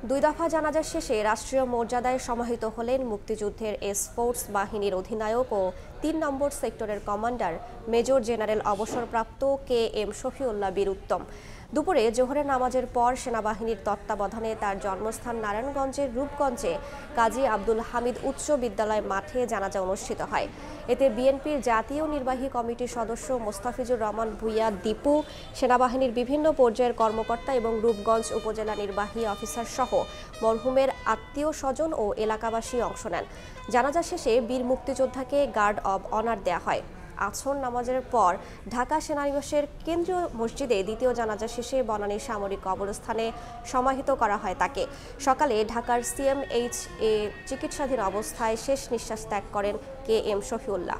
দুই দফা জানাজা শেষে রাষ্ট্রীয় মর্যাদায় সমাহিত হলেন মুক্তিযুদ্ধের স্পোর্টস বাহিনীর অধিনায়ক ও ৩ নম্বর সেক্টরের কমান্ডার মেজর জেনারেল অবসরপ্রাপ্ত KM শফিউল্লাহ বীর উত্তম। দুপুরে জোহরের নামাজের পর সেনাবাহিনীর তত্ত্বাবধানে তার জন্মস্থান নারায়ণগঞ্জের রূপগঞ্জে কাজী আব্দুল হামিদ উচ্চ বিদ্যালয় মাঠে জানাজা অনুষ্ঠিত হয়। এতে বিএনপির জাতীয় নির্বাহী কমিটির সদস্য মোস্তাফিজুর রহমান ভূঁইয়া দীপু, সেনাবাহিনীর বিভিন্ন পর্যায়ের কর্মকর্তা এবং রূপগঞ্জ উপজেলা নির্বাহী অফিসার সহ মরহুমের আত্মীয় স্বজন ও এলাকাবাসী অংশ নেন। জানাজা শেষে বীর মুক্তিযোদ্ধাকে গার্ড অব অনার দেওয়া হয়। আসর নামাজের পর ঢাকা সেনানিবাসের কেন্দ্রীয় মসজিদে দ্বিতীয় জানাজা শেষে বনানী সামরিক কবরস্থানে সমাহিত করা হয় তাকে। সকালে ঢাকার CMH চিকিৎসাধীন অবস্থায় শেষ নিঃশ্বাস ত্যাগ করেন KM শফিউল্লাহ।